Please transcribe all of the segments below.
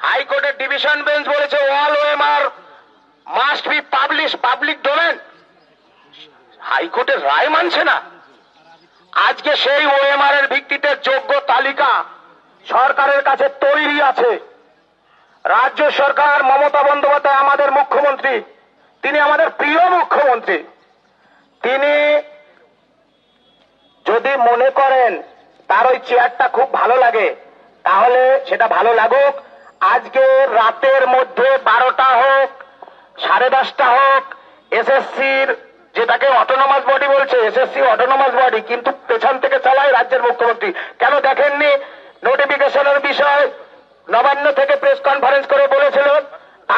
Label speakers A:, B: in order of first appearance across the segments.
A: হাইকোর্টের division bench বলেছে all OMR must be public domain. হাইকোর্টের রায় মানছে না। আজকে সেই ওএমআর এর ভিত্তিতে যোগ্য তালিকা সরকারের কাছে তৈরি আছে। রাজ্য সরকার, মমতা বন্দ্যোপাধ্যায় আমাদের মুখ্যমন্ত্রী, তিনি আমাদের প্রিয় মুখ্যমন্ত্রী, তিনি যদি মনে করেন তার ওই চেয়ারটা খুব ভালো লাগে, তাহলে সেটা ভালো লাগুক। আজকে রাতের মধ্যে 12টা হোক, 10:30 হোক, এসএসসির, যেটাকে অটোনমাস বডি বলছে, এসএসসি অটোনমাস বডি, কিন্তু পেছন থেকে চালায় রাজ্যের মুখ্যমন্ত্রী। কেন দেখেননি? নোটিফিকেশনের বিষয় নবান্ন থেকে প্রেস কনফারেন্স করে বলেছিল।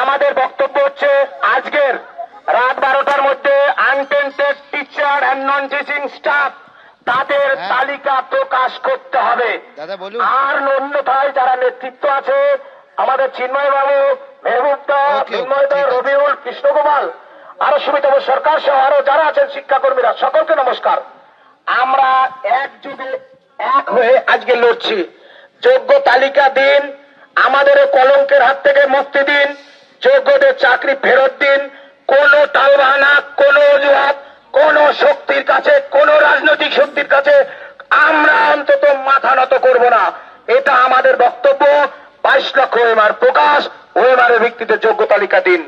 A: আমাদের বক্তব্য হচ্ছে আজকের রাত 12টার মধ্যে untainted teacher and non teaching staff তাদের তালিকা প্রকাশ করতে হবে। আর অন্যথায় যারা নেতৃত্ব আছে, আমাদের চিন্ময় বাবু, মেহবুব দা, চিন্ময় দা, রবিউল, কৃষ্ণকুমার, আরো সুমিতা সরকার সহ আরো যারা আছেন শিক্ষাকর্মীরা, সকলকে নমস্কার। আমরা একযোগে এক হয়ে আজকে লড়ছি। যোগ্য তালিকা দিন, আমাদের কলঙ্কের হাত থেকে মুক্তি দিন, যোগ্যদের চাকরি ফেরত দিন। কোন টালবাহানা, কোন অজুহাত, কোন শক্তির কাছে, কোন রাজনৈতিক শক্তির কাছে আমরা অন্তত মাথা নত করব না। এটা আমাদের বক্তব্য। 22 লক্ষ ওএমআর প্রকাশ, ওএমআর এর ভিত্তিতে যোগ্য তালিকা দিন।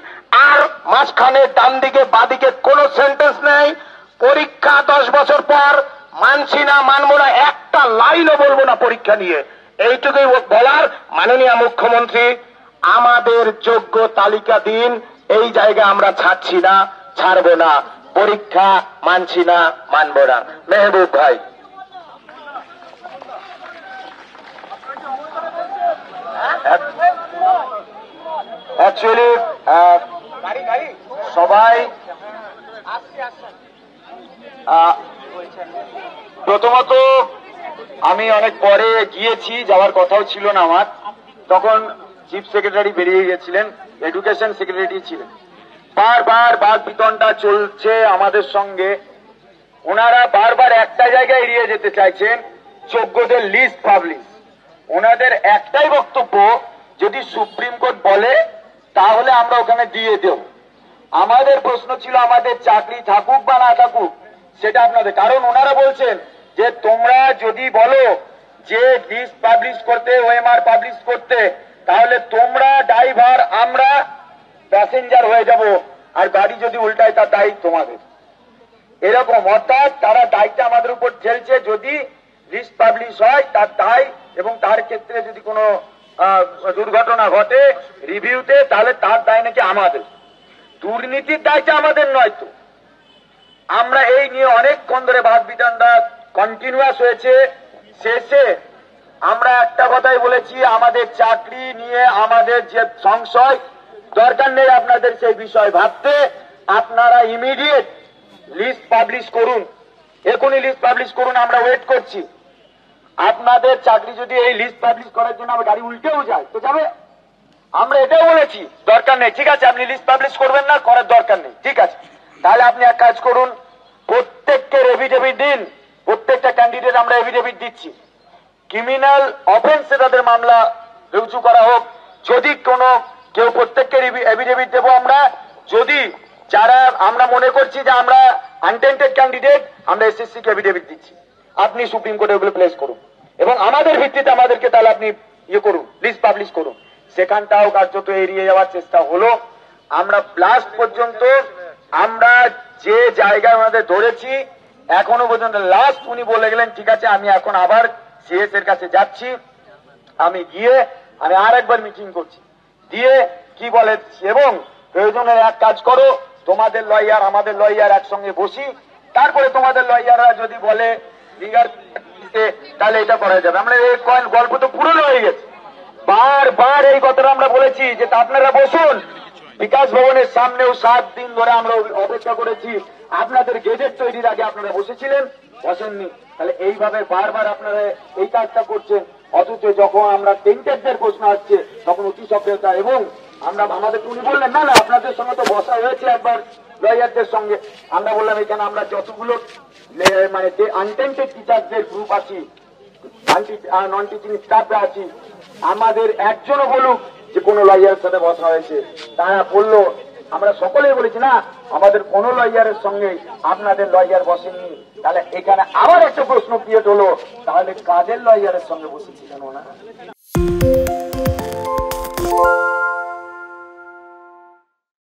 A: আর মাঝখানে ডান দিকে বাদিকে কোন সেন্টেন্স নেই। পরীক্ষা 10 বছর পর মানছি না, মানবো না, একটা লাইনও বলবো না পরীক্ষা নিয়ে। এইটুকুই বলার। মাননীয় মুখ্যমন্ত্রী, আমাদের যোগ্য তালিকা দিন। এই জায়গায় আমরা ছাড়ছি না, ছাড়বো না। পরীক্ষা মানছি না, মানবো না। মেহবুব ভাই, অ্যাকচুয়ালি সবাই প্রথমত আমি অনেক পরে গিয়েছি, যাওয়ার কথাও ছিল না আমার। তখন চিফ সেক্রেটারি বেরিয়ে গেছিলেন, এডুকেশন সেক্রেটারি ছিলেন। বারবার বাদ বিতণ্ডা চলছে আমাদের সঙ্গে। ওনারা বারবার একটা জায়গায় এড়িয়ে যেতে চাইছেন, যোগ্যদের লিস্ট পাবলিশ। ওনাদের একটাই বক্তব্য, যদি সুপ্রিম কোর্ট বলে তাহলে আমরা ওখানে দিয়ে দেব। আমাদের প্রশ্ন ছিল আমাদের চাকরি থাকুক বা না থাকুক সেটা আপনাদের, কারণ ওনারা বলছেন যে তোমরা যদি বলো যে লিস্ট পাবলিশ করতে, ওএমআর পাবলিশ করতে, তাহলে তোমরা ড্রাইভার, আমরা প্যাসেঞ্জার হয়ে যাব, আর গাড়ি যদি উল্টায় তার দায়ী তোমাদের। এরকম, অর্থাৎ তারা দায়িত্ব আমাদের উপর ঠেলছে। যদি লিস্ট পাবলিশ হয় তার দায়, এবং তার ক্ষেত্রে যদি কোনো দুর্ঘটনা ঘটে রিভিউতে, তাহলে তার দায় নাকি আমাদের। দুর্নীতির দায়টা আমাদের নয় তো। আমরা এই নিয়ে অনেকক্ষণ ধরে বাদ বিতণ্ডা কন্টিনিউয়াস হয়েছে। শেষে আমরা একটা কথাই বলেছি, আমাদের চাকরি নিয়ে আমাদের যে সংশয়, দরকার নেই আপনাদের সেই বিষয় ভাবতে। আপনারা ইমিডিয়েট লিস্ট পাবলিশ করুন, এখনই লিস্ট পাবলিশ করুন। আমরা ওয়েট করছি। আপনাদের চাকরি যদি এই লিস্ট পাবলিশ করার জন্য আমার গাড়ি উল্টেও যায় তো যাবে। আমরা এটাও বলেছি দরকার নেই। ঠিক আছে, আপনি লিস্ট পাবলিশ করবেন না, করার দরকার নেই, ঠিক আছে। তাহলে আপনি এক কাজ করুন, প্রত্যেককে এফিডেভিট দিন। প্রত্যেকটা ক্যান্ডিডেট আমরা এফিডেভিট দিচ্ছি। ক্রিমিনাল অফেন্সে তাদের মামলা রুজু করা হোক। যদি কোনো কেউ, প্রত্যেককে এফিডেভিট দেবো আমরা। যদি যারা আমরা মনে করছি যে আমরা আনটেন্টেড ক্যান্ডিডেট, আমরা এসএসসি কে এফিডেভিট দিচ্ছি। আপনি সুপ্রিম কোর্টে ওগুলো প্লেস করুন, এবং আমাদের ভিত্তিতে আমাদেরকে তাহলে আপনি ইয়ে করুন, লিস্ট পাবলিশ করুন। সেখানটাও কার্যত এড়িয়ে যাওয়ার চেষ্টা হলো। আমরা লাস্ট পর্যন্ত আমরা যে জায়গায় আমাদের ধরেছি, এখনো পর্যন্ত লাস্ট উনি বলে গেলেন ঠিক আছে আমি এখন আবার সিএস এর কাছে যাচ্ছি। আমি গিয়ে আমি আর একবার মিটিং করছি, দিয়ে কি বলে, এবং প্রয়োজনে এক কাজ করো, তোমাদের লয়ার আমাদের লয়ার একসঙ্গে বসি, তারপরে তোমাদের লয়াররা যদি বলে তাহলে এটা করা যাবে। আমরা এই গল্প তো পুরনো হয়ে গেছে। বারবার এই কথাটা আমরা বলেছি যে আপনারা বসুন। বিকাশ ভবনের সামনেও 7 দিন ধরে আমরা অপেক্ষা করেছি। আপনাদের গেজেট তৈরির আগে আপনারা বসেছিলেন, বসেননি। তাহলে এইভাবে বারবার আপনারা এই কাজটা করছেন, অথচ যখন আমরা টেন্টেডদের প্রশ্ন আসছে তখন অতি সক্রিয়তা। এবং আমরা আমাদের উনি বললেন না না আপনাদের সঙ্গে তো বসা হয়েছে একবার লয়ারদের সঙ্গে। আমরা বললাম এখানে আমরা যতগুলো মানে যে আনটেন্টেড টিচারদের গ্রুপ আছি, নন টিচিং স্টাফরা আছি, আমাদের একজনও বলুক যে কোনো লয়ারের সাথে বসা হয়েছে। তারা বললো, আমরা সকলেই বলেছি না আমাদের কোন লয়ারের সঙ্গে আপনাদের লয়ার বসেননি। তাহলে এখানে আবার একটা প্রশ্ন ক্রিয়েট হলো, তাহলে কাদের লয়ারের সঙ্গে বসেছিলেন ওনারা?